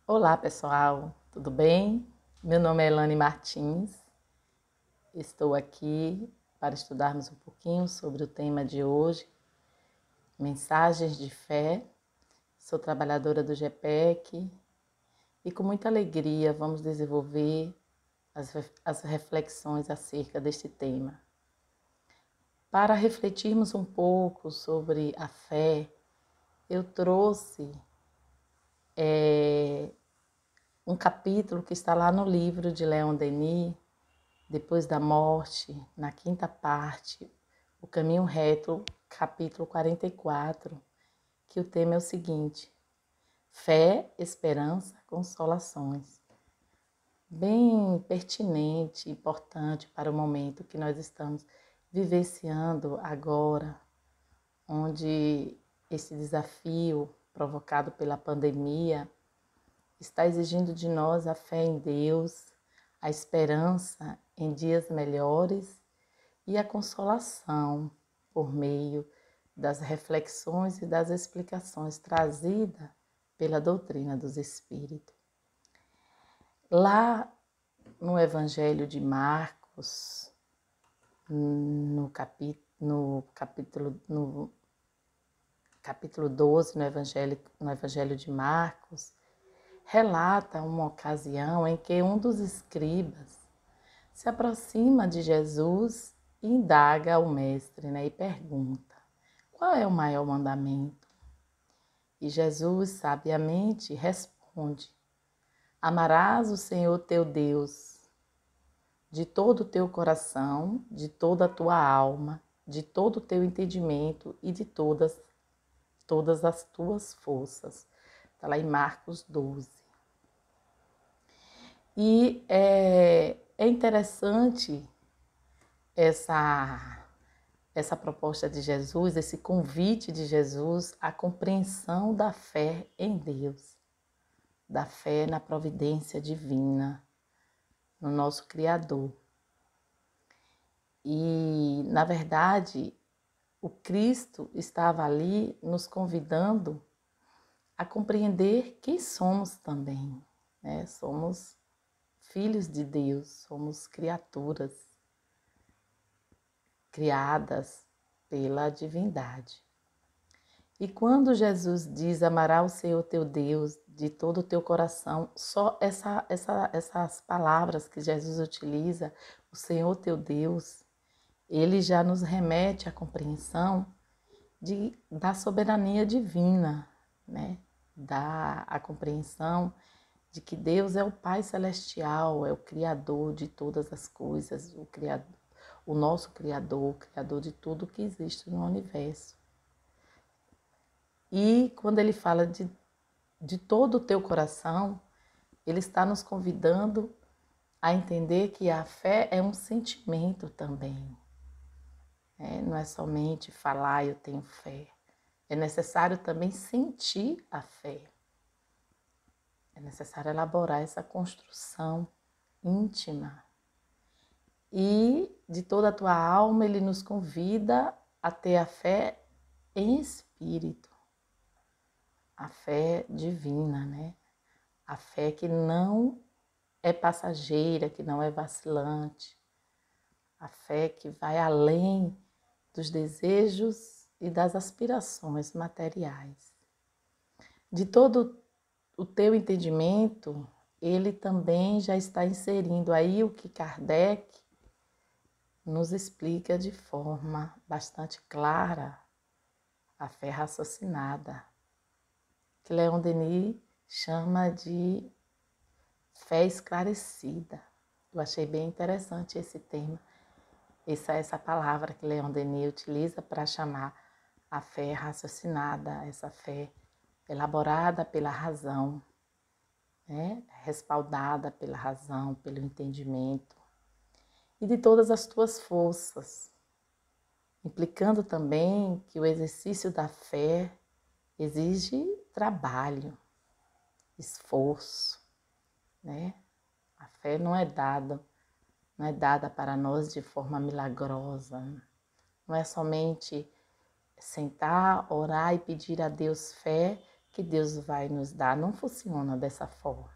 Olá pessoal, tudo bem? Meu nome é Elane Martins, estou aqui para estudarmos um pouquinho sobre o tema de hoje, mensagens de fé. Sou trabalhadora do GPEC e com muita alegria vamos desenvolver as reflexões acerca deste tema. Para refletirmos um pouco sobre a fé, eu trouxe um capítulo que está lá no livro de Leon Denis, Depois da Morte, na quinta parte, O Caminho Reto, capítulo 44, que o tema é o seguinte: fé, esperança, consolações. Bem pertinente, importante para o momento que nós estamos vivenciando agora, onde esse desafio provocado pela pandemia está exigindo de nós a fé em Deus, a esperança em dias melhores e a consolação por meio das reflexões e das explicações trazidas pela doutrina dos Espíritos. Lá no Evangelho de Marcos, no capítulo 12, no Evangelho de Marcos, relata uma ocasião em que um dos escribas se aproxima de Jesus e indaga ao mestre, e pergunta: qual é o maior mandamento? E Jesus sabiamente responde: amarás o Senhor teu Deus de todo o teu coração, de toda a tua alma, de todo o teu entendimento e de todas as tuas forças. Está lá em Marcos 12. E é interessante essa proposta de Jesus, esse convite de Jesus à compreensão da fé em Deus, da fé na providência divina, no nosso Criador. E, na verdade, o Cristo estava ali nos convidando a compreender quem somos também, né? Somos filhos de Deus, somos criaturas criadas pela divindade. E quando Jesus diz amarás o Senhor teu Deus de todo o teu coração, só essas palavras que Jesus utiliza, o Senhor teu Deus, ele já nos remete à compreensão da soberania divina, né? A compreensão de que Deus é o Pai Celestial, é o Criador de todas as coisas, o nosso Criador, o Criador de tudo que existe no universo. E quando ele fala de todo o teu coração, ele está nos convidando a entender que a fé é um sentimento também. Não é somente falar eu tenho fé. É necessário também sentir a fé. É necessário elaborar essa construção íntima. E de toda a tua alma ele nos convida a ter a fé em espírito. A fé divina, né? A fé que não é passageira, que não é vacilante. A fé que vai além dos desejos e das aspirações materiais. De todo o teu entendimento, ele também já está inserindo aí o que Kardec nos explica de forma bastante clara, a fé raciocinada, que Leon Denis chama de fé esclarecida. Eu achei bem interessante esse tema, essa palavra que Leon Denis utiliza para chamar a fé raciocinada, essa fé elaborada pela razão, né? Respaldada pela razão, pelo entendimento, e de todas as tuas forças, implicando também que o exercício da fé exige trabalho, esforço, né? A fé não é dada para nós de forma milagrosa. Não é somente sentar, orar e pedir a Deus fé que Deus vai nos dar. Não funciona dessa forma.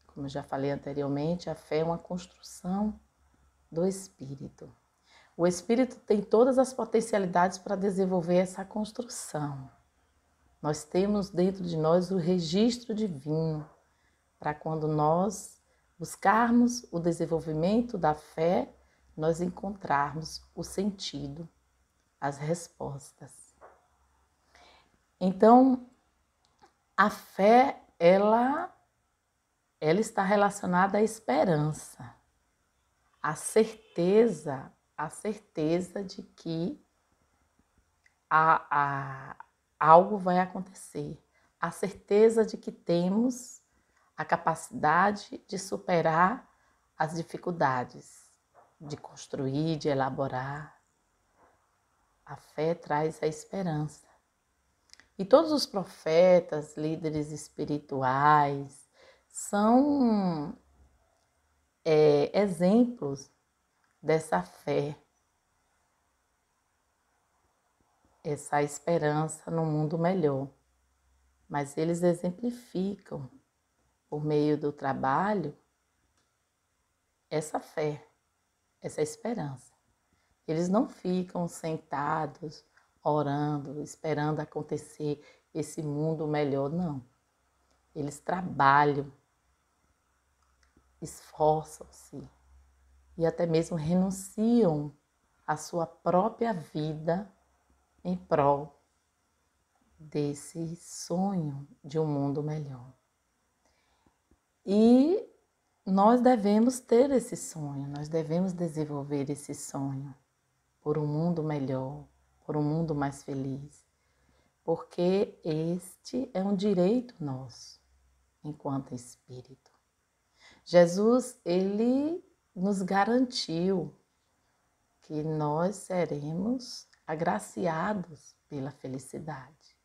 Como eu já falei anteriormente, a fé é uma construção do espírito. O espírito tem todas as potencialidades para desenvolver essa construção. Nós temos dentro de nós o registro divino para quando nós buscarmos o desenvolvimento da fé, nós encontrarmos o sentido, as respostas. Então, a fé, ela está relacionada à esperança, à certeza de que algo vai acontecer, a certeza de que temos a capacidade de superar as dificuldades, de construir, de elaborar. A fé traz a esperança. E todos os profetas, líderes espirituais, são exemplos dessa fé, essa esperança no mundo melhor. Mas eles exemplificam, por meio do trabalho, essa fé, essa esperança. Eles não ficam sentados, orando, esperando acontecer esse mundo melhor, não. Eles trabalham, esforçam-se e até mesmo renunciam à sua própria vida em prol desse sonho de um mundo melhor. E nós devemos ter esse sonho, nós devemos desenvolver esse sonho por um mundo melhor, por um mundo mais feliz, porque este é um direito nosso, enquanto espírito. Jesus, ele nos garantiu que nós seremos agraciados pela felicidade.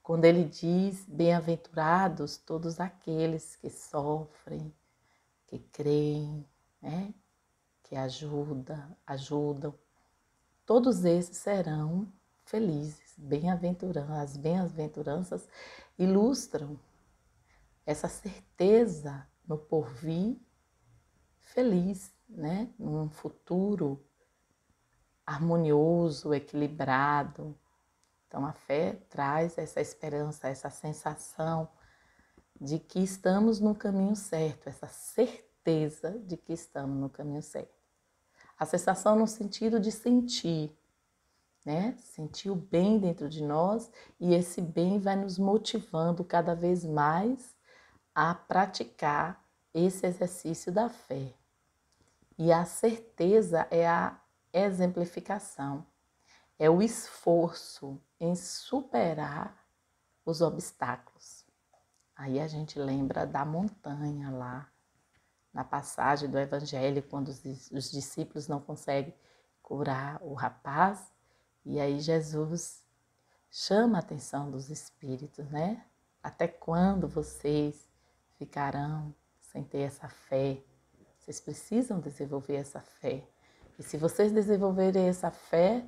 Quando ele diz, bem-aventurados todos aqueles que sofrem, que creem, né? Que ajudam, todos esses serão felizes. As bem-aventuranças ilustram essa certeza no porvir feliz, né? Num futuro harmonioso, equilibrado. Então a fé traz essa esperança, essa sensação de que estamos no caminho certo, essa certeza de que estamos no caminho certo. A sensação no sentido de sentir, né? Sentir o bem dentro de nós, e esse bem vai nos motivando cada vez mais a praticar esse exercício da fé. E a certeza é a exemplificação, é o esforço em superar os obstáculos. Aí a gente lembra da montanha lá, na passagem do Evangelho, quando os discípulos não conseguem curar o rapaz, e aí Jesus chama a atenção dos espíritos, né? Até quando vocês ficarão sem ter essa fé? Vocês precisam desenvolver essa fé. E se vocês desenvolverem essa fé,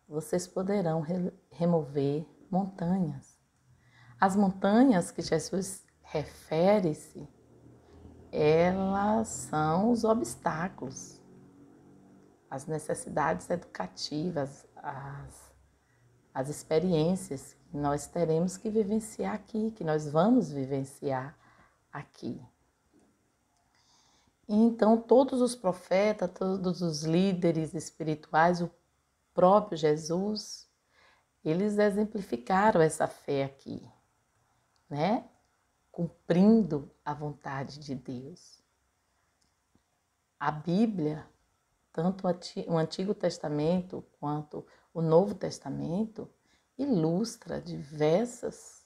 vocês poderão remover montanhas. As montanhas que Jesus refere-se, elas são os obstáculos, as necessidades educativas, as experiências que nós teremos que vivenciar aqui, que nós vamos vivenciar aqui. Então, todos os profetas, todos os líderes espirituais, o próprio Jesus, eles exemplificaram essa fé aqui, né? Cumprindo a vontade de Deus. A Bíblia, tanto o Antigo Testamento quanto o Novo Testamento, ilustra diversas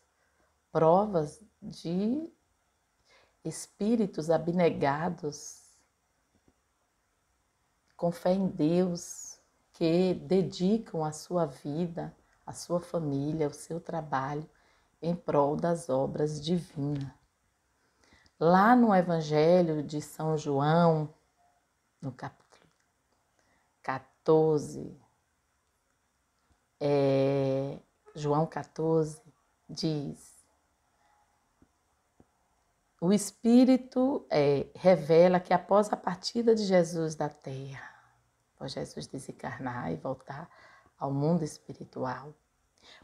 provas de espíritos abnegados, com fé em Deus, que dedicam a sua vida, a sua família, o seu trabalho em prol das obras divinas. Lá no Evangelho de São João, no capítulo 14, João 14, diz: o Espírito revela que após a partida de Jesus da terra, após Jesus desencarnar e voltar ao mundo espiritual,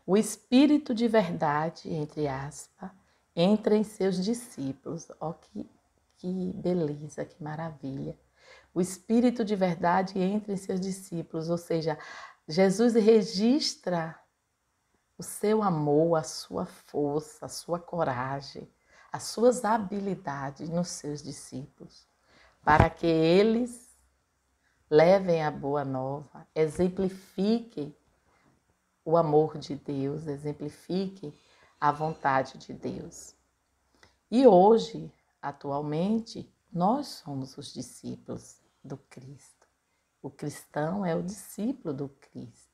o Espírito de verdade, entre aspas, entra em seus discípulos. Ó, que beleza, que maravilha. O Espírito de verdade entra em seus discípulos, ou seja, Jesus registra o seu amor, a sua força, a sua coragem, as suas habilidades nos seus discípulos, para que eles levem a boa nova, exemplifiquem o amor de Deus, exemplifiquem a vontade de Deus. E hoje, atualmente, nós somos os discípulos do Cristo. O cristão é o discípulo do Cristo.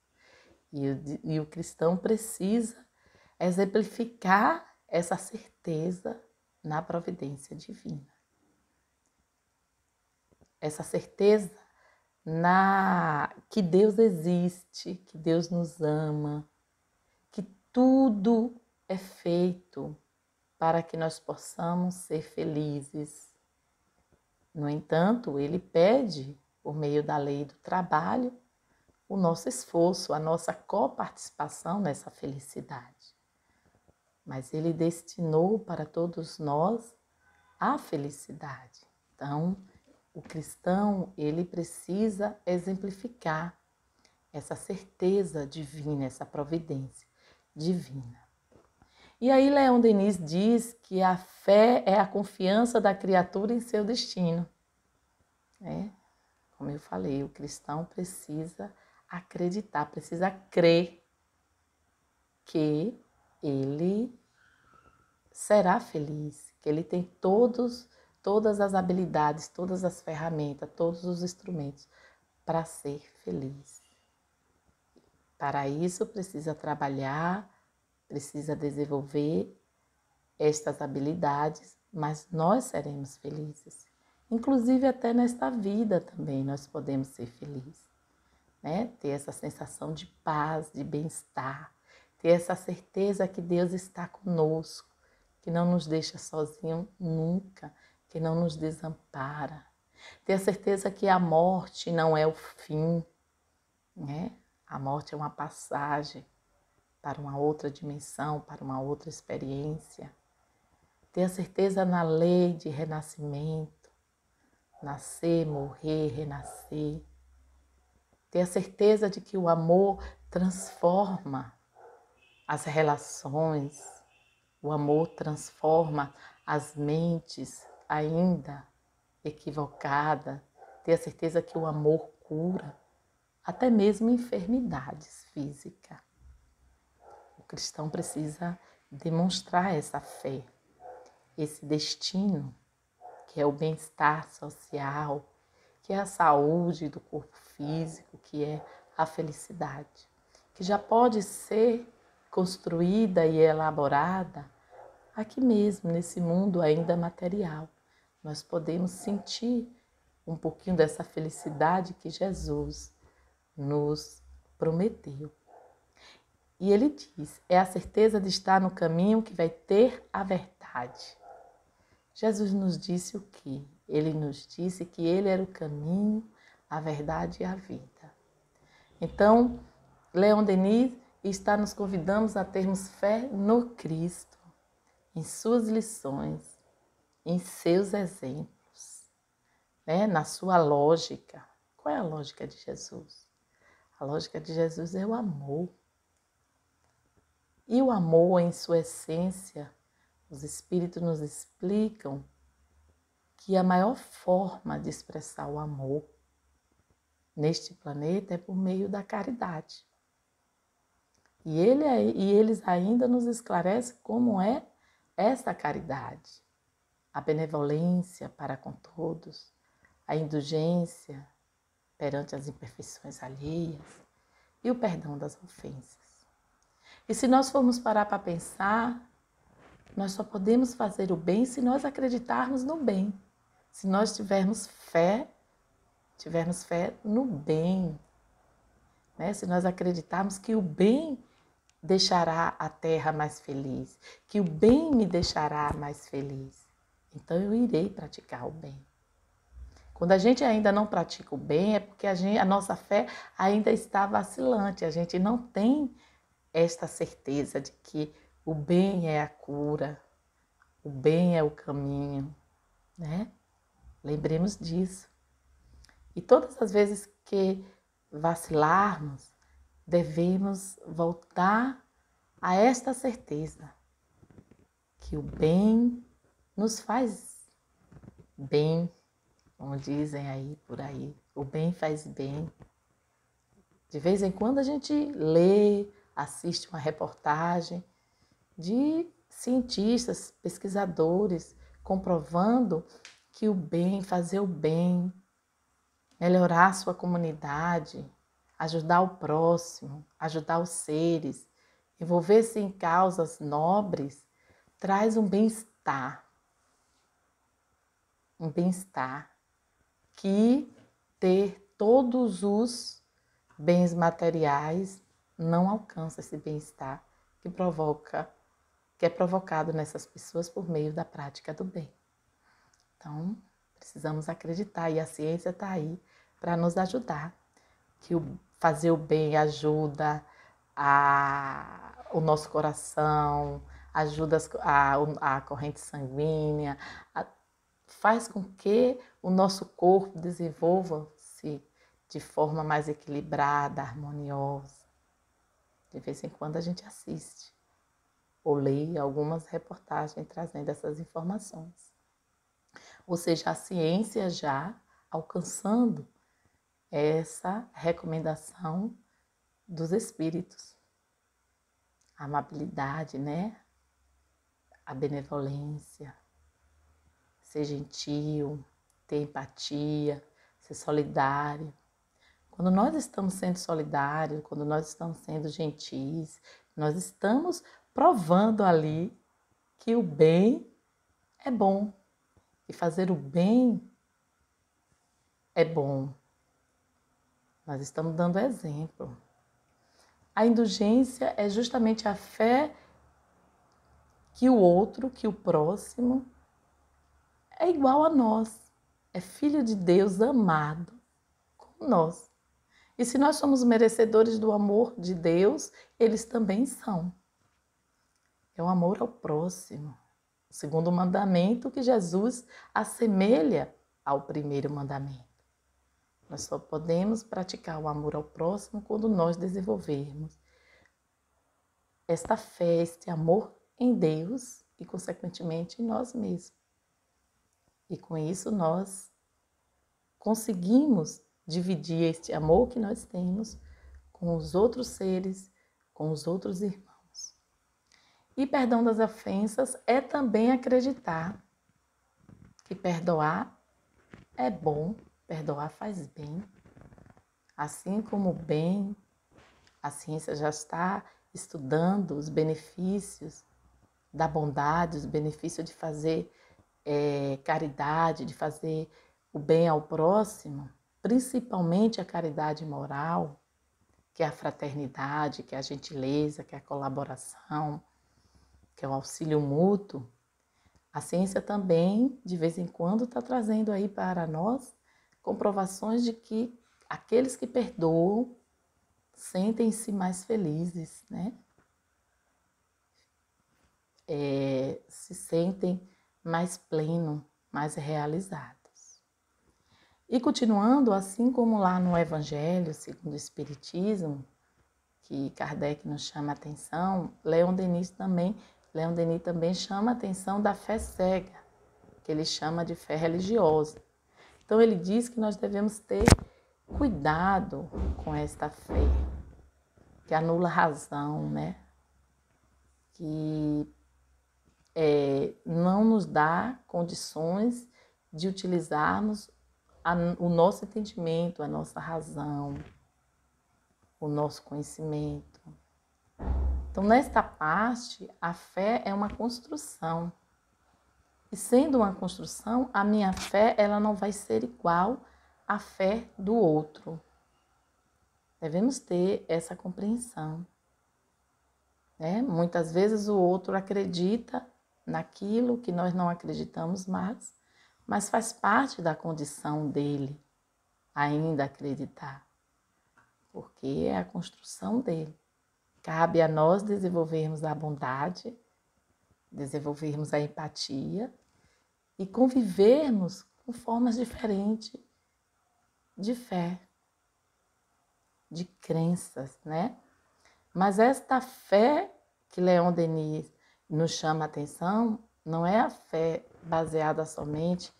E o cristão precisa exemplificar essa certeza na providência divina. Essa certeza que Deus existe, que Deus nos ama, que tudo é feito para que nós possamos ser felizes. No entanto, Ele pede, por meio da lei do trabalho, o nosso esforço, a nossa coparticipação nessa felicidade. Mas Ele destinou para todos nós a felicidade. Então, o cristão, ele precisa exemplificar essa certeza divina, essa providência divina. E aí Leon Denis diz que a fé é a confiança da criatura em seu destino. Como eu falei, o cristão precisa acreditar, precisa crer que ele será feliz, que ele tem todas as habilidades, todas as ferramentas, todos os instrumentos para ser feliz. Para isso precisa trabalhar, precisa desenvolver estas habilidades, mas nós seremos felizes. Inclusive até nesta vida também nós podemos ser felizes, né? Ter essa sensação de paz, de bem-estar, ter essa certeza que Deus está conosco, que não nos deixa sozinho nunca, que não nos desampara. Ter a certeza que a morte não é o fim, né? A morte é uma passagem para uma outra dimensão, para uma outra experiência. Ter a certeza na lei de renascimento, nascer, morrer, renascer. Ter a certeza de que o amor transforma as relações, o amor transforma as mentes ainda equivocadas. Ter a certeza que o amor cura até mesmo enfermidades físicas. O cristão precisa demonstrar essa fé, esse destino, que é o bem-estar social, que é a saúde do corpo físico, que é a felicidade, que já pode ser construída e elaborada aqui mesmo, nesse mundo ainda material. Nós podemos sentir um pouquinho dessa felicidade que Jesus nos prometeu. E ele diz, é a certeza de estar no caminho que vai ter a verdade. Jesus nos disse o quê? Ele nos disse que ele era o caminho, a verdade e a vida. Então, Leon Denis está nos convidando a termos fé no Cristo, em suas lições, em seus exemplos, né? Na sua lógica. Qual é a lógica de Jesus? A lógica de Jesus é o amor. E o amor, em sua essência, os Espíritos nos explicam que a maior forma de expressar o amor neste planeta é por meio da caridade. E eles ainda nos esclarecem como é essa caridade. A benevolência para com todos, a indulgência perante as imperfeições alheias e o perdão das ofensas. E se nós formos parar para pensar, nós só podemos fazer o bem se nós acreditarmos no bem. Se nós tivermos fé no bem, né? Se nós acreditarmos que o bem deixará a terra mais feliz, que o bem me deixará mais feliz. Então eu irei praticar o bem. Quando a gente ainda não pratica o bem, é porque a nossa fé ainda está vacilante. A gente não tem esta certeza de que o bem é a cura, o bem é o caminho, né? Lembremos disso. E todas as vezes que vacilarmos, devemos voltar a esta certeza que o bem nos faz bem, como dizem aí por aí, o bem faz bem. De vez em quando a gente lê, assiste uma reportagem de cientistas, pesquisadores, comprovando que o bem, fazer o bem, melhorar a sua comunidade, ajudar o próximo, ajudar os seres, envolver-se em causas nobres, traz um bem-estar que ter todos os bens materiais não alcança esse bem-estar que é provocado nessas pessoas por meio da prática do bem. Então, precisamos acreditar e a ciência está aí para nos ajudar, que fazer o bem ajuda o nosso coração, ajuda a corrente sanguínea, faz com que o nosso corpo desenvolva-se de forma mais equilibrada, harmoniosa. De vez em quando a gente assiste ou lê algumas reportagens trazendo essas informações. Ou seja, a ciência já alcançando essa recomendação dos espíritos. A amabilidade, né? A benevolência, ser gentil, ter empatia, ser solidário. Quando nós estamos sendo solidários, quando nós estamos sendo gentis, nós estamos provando ali que o bem é bom. E fazer o bem é bom. Nós estamos dando exemplo. A indulgência é justamente a fé que o outro, que o próximo, é igual a nós. É filho de Deus amado como nós. E se nós somos merecedores do amor de Deus, eles também são. É o amor ao próximo. O segundo mandamento que Jesus assemelha ao primeiro mandamento. Nós só podemos praticar o amor ao próximo quando nós desenvolvermos esta fé, este amor em Deus e, consequentemente, em nós mesmos. E com isso nós conseguimos dividir este amor que nós temos com os outros seres, com os outros irmãos. E perdão das ofensas é também acreditar que perdoar é bom, perdoar faz bem. Assim como o bem, a ciência já está estudando os benefícios da bondade, os benefícios de fazer caridade, de fazer o bem ao próximo, principalmente a caridade moral, que é a fraternidade, que é a gentileza, que é a colaboração, que é o auxílio mútuo. A ciência também, de vez em quando, está trazendo aí para nós comprovações de que aqueles que perdoam sentem-se mais felizes, né? Se sentem mais plenos, mais realizados. E continuando, assim como lá no Evangelho, segundo o Espiritismo, que Kardec nos chama a atenção, Leon Denis também chama a atenção da fé cega, que ele chama de fé religiosa. Então ele diz que nós devemos ter cuidado com esta fé, que anula a razão, né? Que não nos dá condições de utilizarmos o nosso entendimento, a nossa razão, o nosso conhecimento. Então, nesta parte, a fé é uma construção. E sendo uma construção, a minha fé ela não vai ser igual à fé do outro. Devemos ter essa compreensão. né? Muitas vezes o outro acredita naquilo que nós não acreditamos mais, mas faz parte da condição dele ainda acreditar, porque é a construção dele. Cabe a nós desenvolvermos a bondade, desenvolvermos a empatia e convivermos com formas diferentes de fé, de crenças, né? Mas esta fé que Leon Denis nos chama a atenção não é a fé baseada somente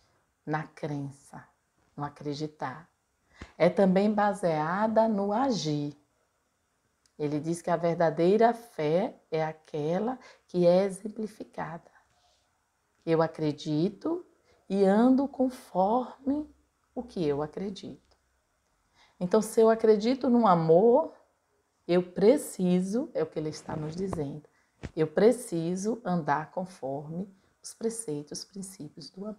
na crença, no acreditar. É também baseada no agir. Ele diz que a verdadeira fé é aquela que é exemplificada. Eu acredito e ando conforme o que eu acredito. Então, se eu acredito no amor, eu preciso, é o que ele está nos dizendo, eu preciso andar conforme os preceitos, os princípios do amor.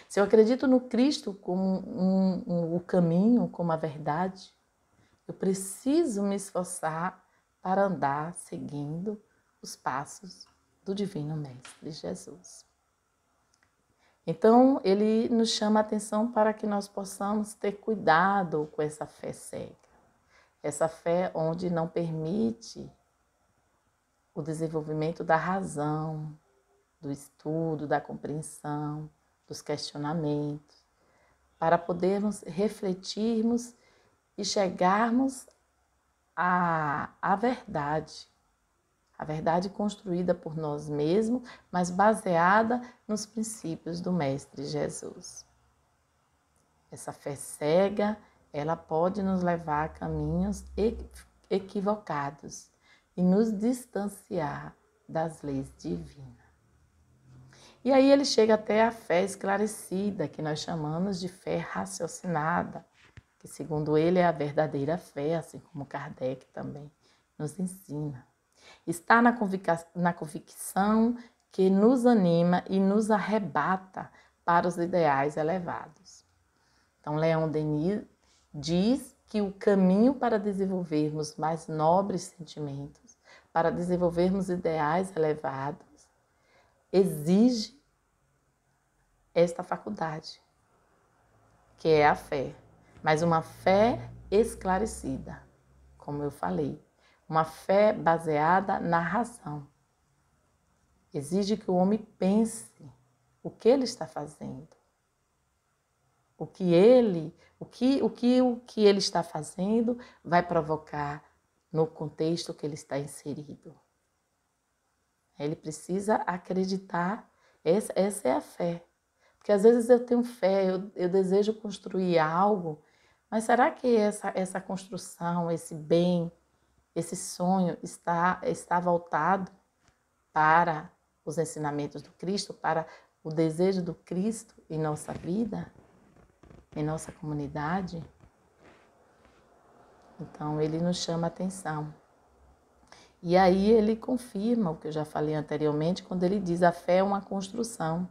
Se eu acredito no Cristo como o caminho, como a verdade, eu preciso me esforçar para andar seguindo os passos do Divino Mestre Jesus. Então, ele nos chama a atenção para que nós possamos ter cuidado com essa fé cega. Essa fé onde não permite o desenvolvimento da razão, do estudo, da compreensão, dos questionamentos, para podermos refletirmos e chegarmos à verdade. A verdade construída por nós mesmos, mas baseada nos princípios do Mestre Jesus. Essa fé cega, ela pode nos levar a caminhos equivocados e nos distanciar das leis divinas. E aí ele chega até a fé esclarecida, que nós chamamos de fé raciocinada, que segundo ele é a verdadeira fé, assim como Kardec também nos ensina. Está na convicção que nos anima e nos arrebata para os ideais elevados. Então, Leon Denis diz que o caminho para desenvolvermos mais nobres sentimentos, para desenvolvermos ideais elevados, exige esta faculdade, que é a fé, mas uma fé esclarecida, como eu falei. Uma fé baseada na razão. Exige que o homem pense o que ele está fazendo. O que ele está fazendo vai provocar no contexto que ele está inserido. Ele precisa acreditar, essa é a fé. Porque às vezes eu tenho fé, eu desejo construir algo, mas será que essa construção, esse bem, esse sonho está voltado para os ensinamentos do Cristo, para o desejo do Cristo em nossa vida, em nossa comunidade? Então, ele nos chama a atenção. E aí ele confirma o que eu já falei anteriormente, quando ele diz: a fé é uma construção.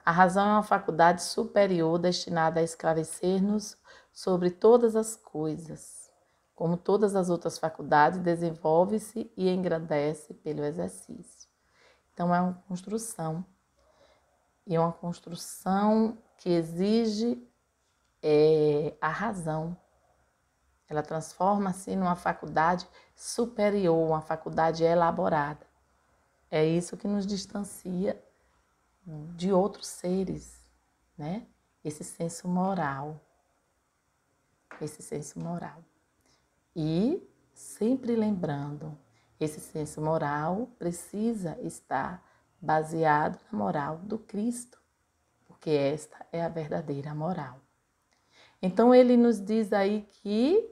A razão é uma faculdade superior destinada a esclarecer-nos sobre todas as coisas. Como todas as outras faculdades, desenvolve-se e engrandece pelo exercício. Então, é uma construção. E é uma construção que exige a razão. Ela transforma-se numa faculdade superior, uma faculdade elaborada. É isso que nos distancia de outros seres, né? Esse senso moral. Esse senso moral. E sempre lembrando, esse senso moral precisa estar baseado na moral do Cristo, porque esta é a verdadeira moral. Então ele nos diz aí que,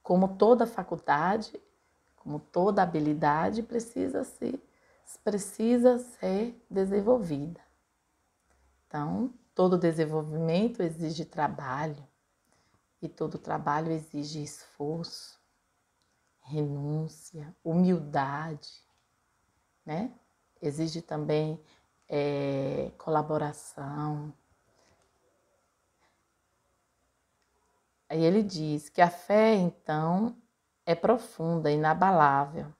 como toda faculdade, como toda habilidade, precisa ser desenvolvida. Então, todo desenvolvimento exige trabalho, e todo trabalho exige esforço, renúncia, humildade, né? Exige também colaboração. Aí ele diz que a fé, então, é profunda, inabalável,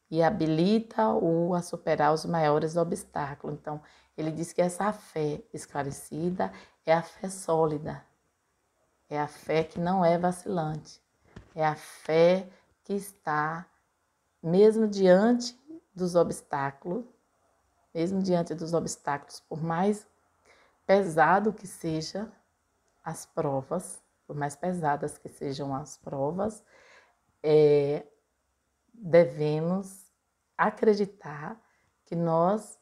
e habilita-o a superar os maiores obstáculos. Então, ele diz que essa fé esclarecida é a fé sólida, é a fé que não é vacilante, é a fé que está, mesmo diante dos obstáculos, por mais pesado que seja as provas, por mais pesadas que sejam as provas, devemos acreditar que nós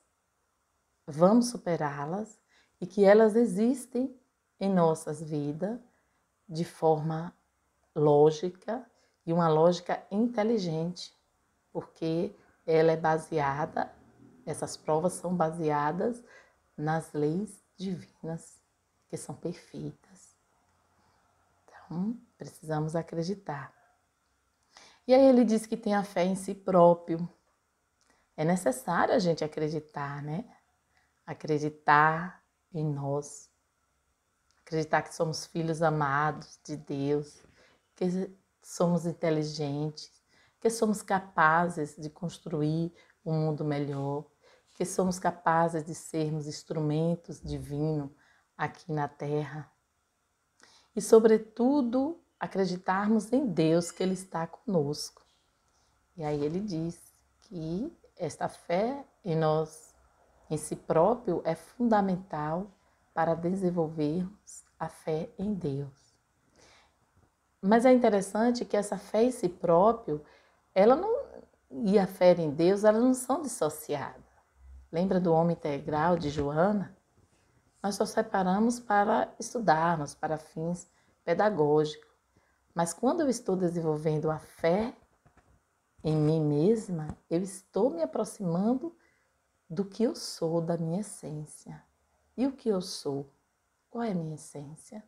vamos superá-las e que elas existem em nossas vidas de forma lógica e uma lógica inteligente, porque ela é baseada, essas provas são baseadas nas leis divinas, que são perfeitas. Então, precisamos acreditar. E aí ele diz que tem a fé em si próprio. É necessário a gente acreditar, né? Acreditar em nós. Acreditar que somos filhos amados de Deus, que somos inteligentes, que somos capazes de construir um mundo melhor, que somos capazes de sermos instrumentos divinos aqui na Terra. E, sobretudo, acreditarmos em Deus, que Ele está conosco. E aí ele diz que esta fé em nós, em si próprio, é fundamental para desenvolvermos a fé em Deus. Mas é interessante que essa fé em si próprio, ela não, e a fé em Deus, elas não são dissociadas. Lembra do homem integral de Joana? Nós só separamos para estudarmos, para fins pedagógicos. Mas quando eu estou desenvolvendo a fé em mim mesma, eu estou me aproximando do que eu sou, da minha essência. E o que eu sou? Qual é a minha essência?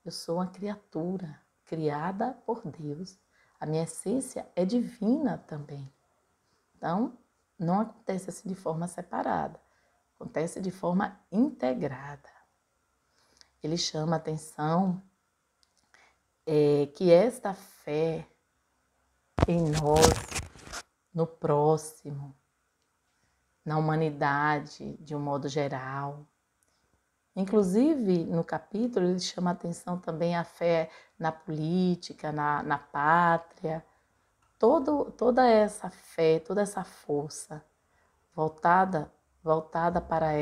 Eu sou uma criatura criada por Deus. A minha essência é divina também. Então, não acontece assim de forma separada. Acontece de forma integrada. Ele chama a atenção que esta fé em nós, no próximo, na humanidade de um modo geral. Inclusive, no capítulo, ele chama a atenção também a fé na política, na pátria. Toda essa fé, toda essa força voltada para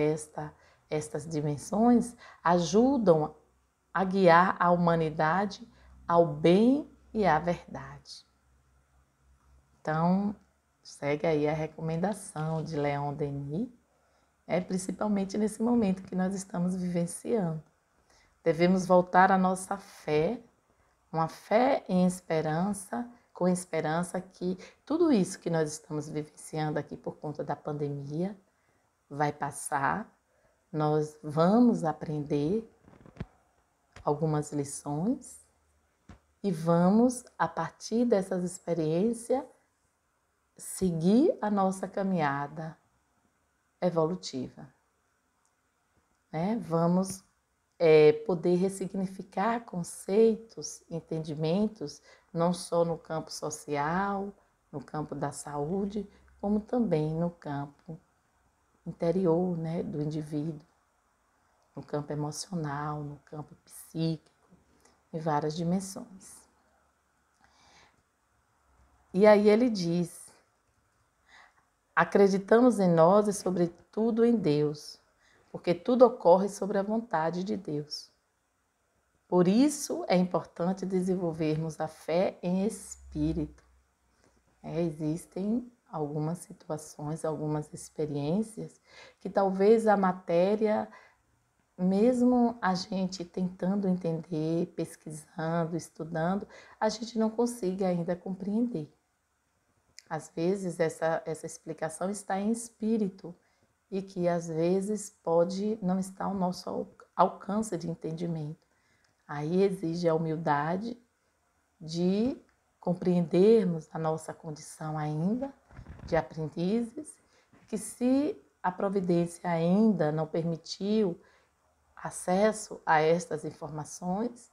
estas dimensões ajudam a guiar a humanidade ao bem e à verdade. Então, segue aí a recomendação de Leon Denis, principalmente nesse momento que nós estamos vivenciando. Devemos voltar à nossa fé, uma fé em esperança, com esperança que tudo isso que nós estamos vivenciando aqui por conta da pandemia vai passar, nós vamos aprender algumas lições e vamos, a partir dessas experiências, seguir a nossa caminhada evolutiva. Né? Vamos poder ressignificar conceitos, entendimentos, não só no campo social, no campo da saúde, como também no campo interior, né, do indivíduo, no campo emocional, no campo psíquico, em várias dimensões. E aí ele diz: acreditamos em nós e, sobretudo, em Deus, porque tudo ocorre sobre a vontade de Deus. Por isso é importante desenvolvermos a fé em espírito. Existem algumas situações, algumas experiências que talvez a matéria, mesmo a gente tentando entender, pesquisando, estudando, a gente não consiga ainda compreender. Às vezes essa explicação está em espírito e que às vezes pode não estar ao nosso alcance de entendimento. Aí exige a humildade de compreendermos a nossa condição ainda de aprendizes, que se a providência ainda não permitiu acesso a estas informações,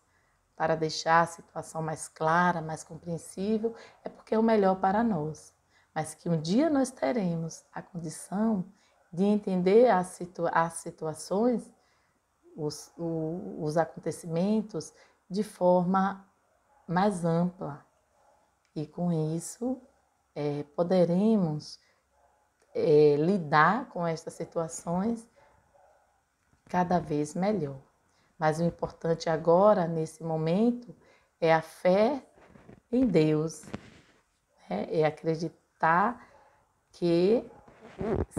para deixar a situação mais clara, mais compreensível, é porque é o melhor para nós. mas que um dia nós teremos a condição de entender as situações, os acontecimentos de forma mais ampla. E com isso poderemos lidar com estas situações cada vez melhor. Mas o importante agora, nesse momento, é a fé em Deus, né? É acreditar que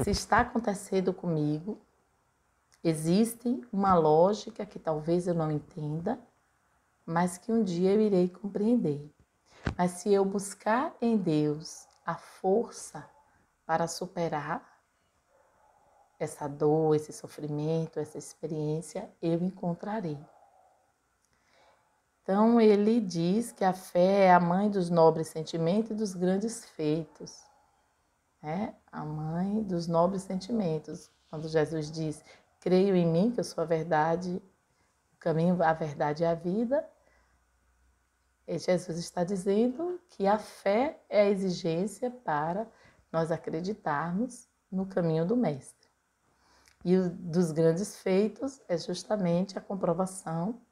se está acontecendo comigo, existe uma lógica que talvez eu não entenda, mas que um dia eu irei compreender. Mas se eu buscar em Deus a força para superar essa dor, esse sofrimento, essa experiência, eu encontrarei. Então, ele diz que a fé é a mãe dos nobres sentimentos e dos grandes feitos. A mãe dos nobres sentimentos. Quando Jesus diz, creio em mim, que eu sou a verdade, o caminho, a verdade e a vida, Jesus está dizendo que a fé é a exigência para nós acreditarmos no caminho do Mestre. E dos grandes feitos é justamente a comprovação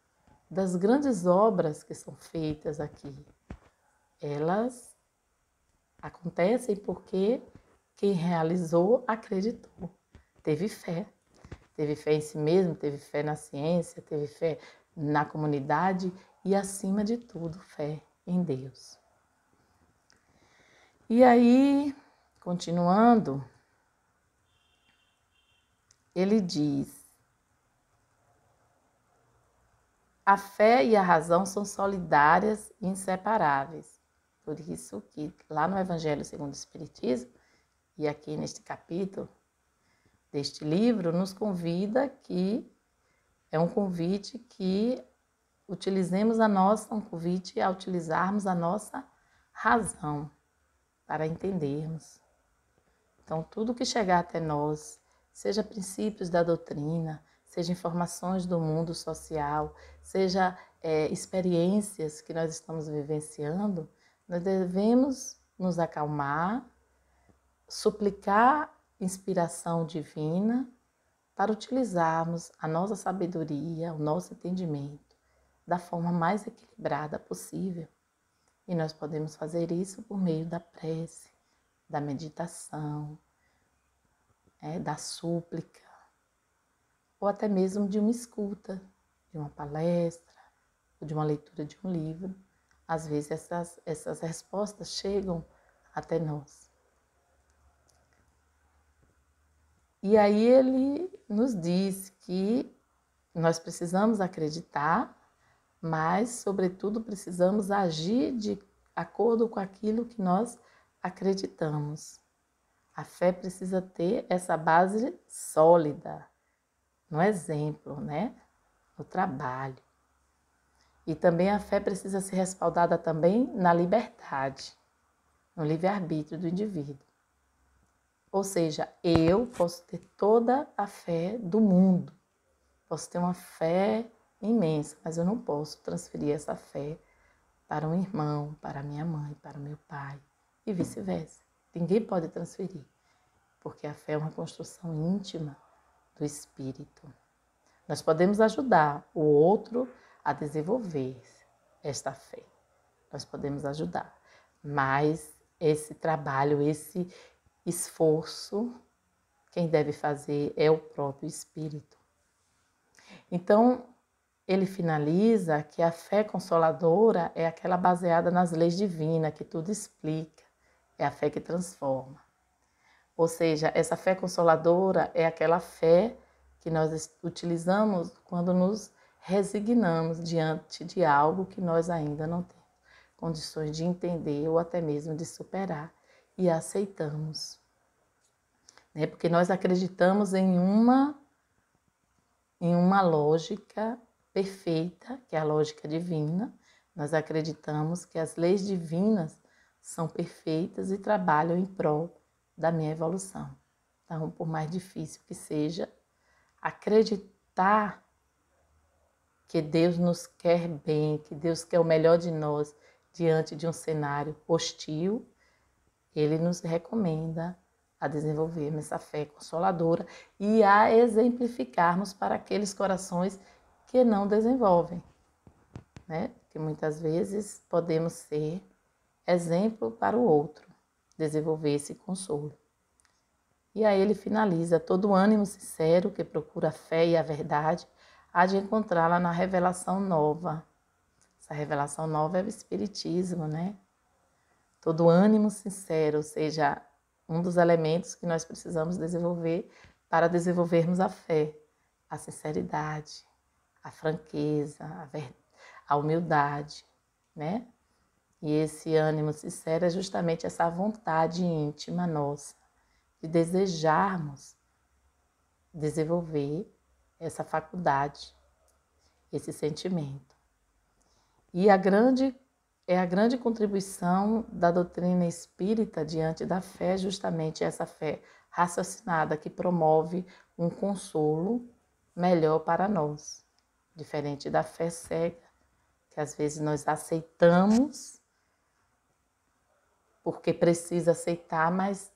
das grandes obras que são feitas aqui. Elas acontecem porque quem realizou acreditou, teve fé em si mesmo, teve fé na ciência, teve fé na comunidade e, acima de tudo, fé em Deus. E aí, continuando, ele diz: a fé e a razão são solidárias e inseparáveis. Por isso que lá no Evangelho segundo o Espiritismo, e aqui neste capítulo deste livro, nos convida que é um convite que utilizemos um convite a utilizarmos a nossa razão para entendermos. Então, tudo que chegar até nós, seja princípios da doutrina, seja informações do mundo social, seja experiências que nós estamos vivenciando, nós devemos nos acalmar, suplicar inspiração divina para utilizarmos a nossa sabedoria, o nosso entendimento da forma mais equilibrada possível. E nós podemos fazer isso por meio da prece, da meditação, da súplica, ou até mesmo de uma escuta, de uma palestra, ou de uma leitura de um livro. Às vezes essas respostas chegam até nós. E aí ele nos diz que nós precisamos acreditar, mas, sobretudo, precisamos agir de acordo com aquilo que nós acreditamos. A fé precisa ter essa base sólida, no exemplo, no trabalho. E também a fé precisa ser respaldada também na liberdade, no livre-arbítrio do indivíduo. Ou seja, eu posso ter toda a fé do mundo, posso ter uma fé imensa, mas eu não posso transferir essa fé para um irmão, para minha mãe, para o meu pai e vice-versa. Ninguém pode transferir, porque a fé é uma construção íntima do espírito. Nós podemos ajudar o outro a desenvolver esta fé. Nós podemos ajudar, mas esse trabalho, esse esforço, quem deve fazer é o próprio espírito. Então, ele finaliza que a fé consoladora é aquela baseada nas leis divinas, que tudo explica, é a fé que transforma. Ou seja, essa fé consoladora é aquela fé que nós utilizamos quando nos resignamos diante de algo que nós ainda não temos condições de entender ou até mesmo de superar e aceitamos. Porque nós acreditamos em uma lógica perfeita, que é a lógica divina. Nós acreditamos que as leis divinas são perfeitas e trabalham em prol da minha evolução. Então, por mais difícil que seja, acreditar que Deus nos quer bem, que Deus quer o melhor de nós diante de um cenário hostil, ele nos recomenda a desenvolvermos essa fé consoladora e a exemplificarmos para aqueles corações que não desenvolvem, né? Que muitas vezes podemos ser exemplo para o outro, desenvolver esse consolo. E aí ele finaliza: todo ânimo sincero que procura a fé e a verdade há de encontrá-la na revelação nova. Essa revelação nova é o Espiritismo, né? Todo ânimo sincero, ou seja, um dos elementos que nós precisamos desenvolver para desenvolvermos a fé, a sinceridade, a franqueza, a humildade, né? E esse ânimo sincero é justamente essa vontade íntima nossa de desejarmos desenvolver essa faculdade, esse sentimento. E a grande contribuição da doutrina espírita diante da fé, justamente essa fé raciocinada que promove um consolo melhor para nós, diferente da fé cega, que às vezes nós aceitamos porque precisa aceitar, mas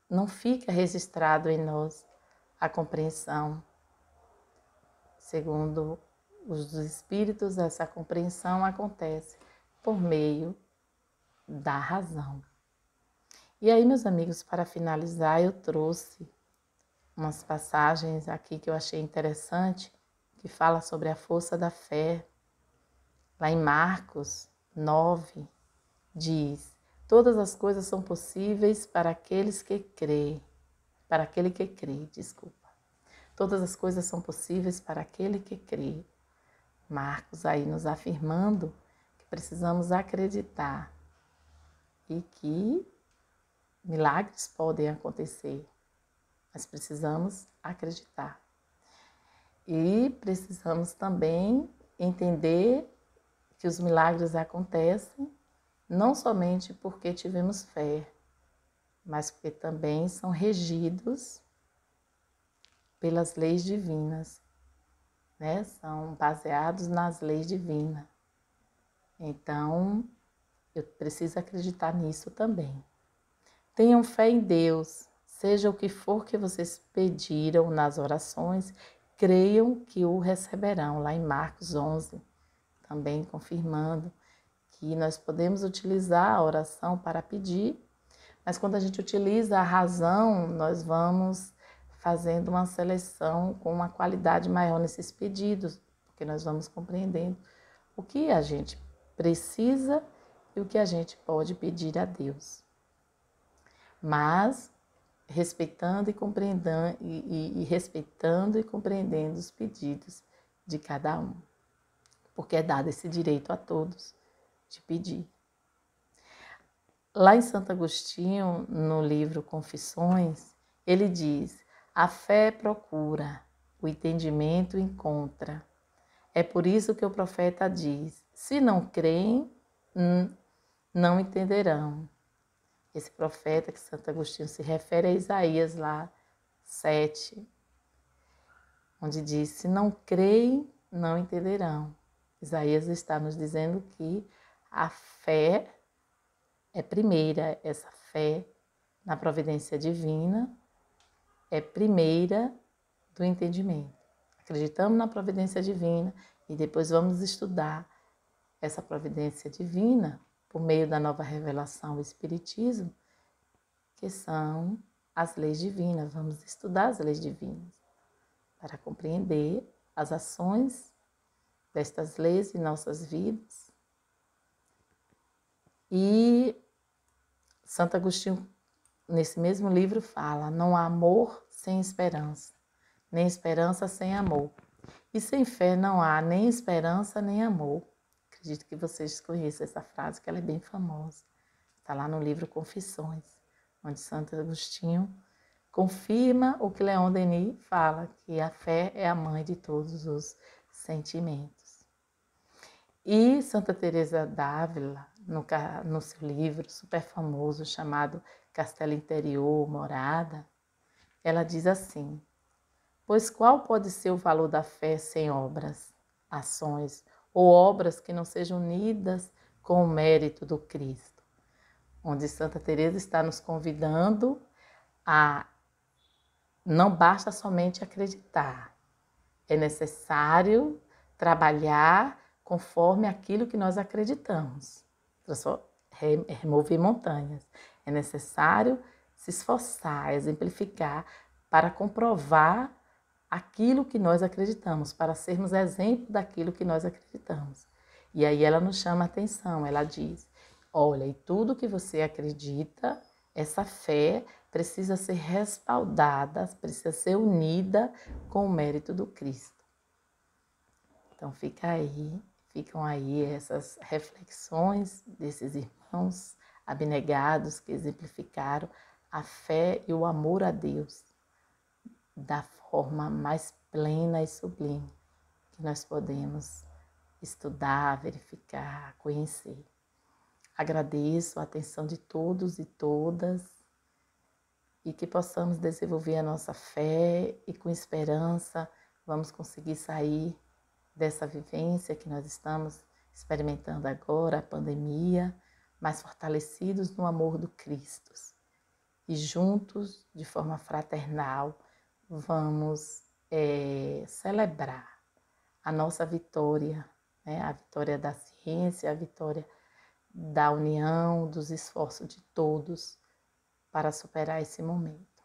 não fica registrado em nós a compreensão. Segundo os espíritos, essa compreensão acontece por meio da razão. E aí, meus amigos, para finalizar, eu trouxe umas passagens aqui que eu achei interessante, que fala sobre a força da fé. Lá em Marcos 9, diz: todas as coisas são possíveis para aqueles que crê. Para aquele que crê, desculpa. Todas as coisas são possíveis para aquele que crê. Marcos aí nos afirmando que precisamos acreditar e que milagres podem acontecer, mas precisamos acreditar. E precisamos também entender que os milagres acontecem não somente porque tivemos fé, mas porque também são regidos pelas leis divinas, né? São baseados nas leis divinas. Então, eu preciso acreditar nisso também. Tenham fé em Deus, seja o que for que vocês pediram nas orações, creiam que o receberão. Lá em Marcos 11, também confirmando que nós podemos utilizar a oração para pedir, mas quando a gente utiliza a razão, nós vamos fazendo uma seleção com uma qualidade maior nesses pedidos, porque nós vamos compreendendo o que a gente precisa e o que a gente pode pedir a Deus. Mas respeitando e compreendendo, respeitando e compreendendo os pedidos de cada um, porque é dado esse direito a todos de pedir. Lá em Santo Agostinho, no livro Confissões, ele diz: a fé procura, o entendimento encontra. É por isso que o profeta diz: se não creem, não entenderão. Esse profeta que Santo Agostinho se refere a Isaías lá 7, onde diz: se não creem, não entenderão. Isaías está nos dizendo que a fé é primeira, essa fé na providência divina é primeira do entendimento. Acreditamos na providência divina e depois vamos estudar essa providência divina por meio da nova revelação do Espiritismo, que são as leis divinas. Vamos estudar as leis divinas para compreender as ações destas leis em nossas vidas. E Santo Agostinho, nesse mesmo livro, fala: não há amor sem esperança, nem esperança sem amor. E sem fé não há nem esperança nem amor. Acredito que vocês conheçam essa frase, que ela é bem famosa. Está lá no livro Confissões, onde Santo Agostinho confirma o que Leon Denis fala, que a fé é a mãe de todos os sentimentos. E Santa Teresa d'Ávila, no seu livro super famoso chamado Castelo Interior, Morada, ela diz assim: pois qual pode ser o valor da fé sem obras, ações, ou obras que não sejam unidas com o mérito do Cristo? onde Santa Teresa está nos convidando a não basta somente acreditar, é necessário trabalhar conforme aquilo que nós acreditamos, remover montanhas. É necessário se esforçar, exemplificar para comprovar aquilo que nós acreditamos, para sermos exemplo daquilo que nós acreditamos. E aí ela nos chama a atenção, ela diz, olha, e tudo que você acredita, essa fé precisa ser respaldada, precisa ser unida com o mérito do Cristo. Então ficam aí essas reflexões desses irmãos abnegados que exemplificaram a fé e o amor a Deus da forma mais plena e sublime que nós podemos estudar, verificar, conhecer. Agradeço a atenção de todos e todas e que possamos desenvolver a nossa fé e com esperança vamos conseguir sair dessa vivência que nós estamos experimentando agora, a pandemia, mais fortalecidos no amor do Cristo. E juntos, de forma fraternal, vamos celebrar a nossa vitória, né? A vitória da ciência, a vitória da união, dos esforços de todos para superar esse momento.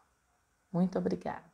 Muito obrigada.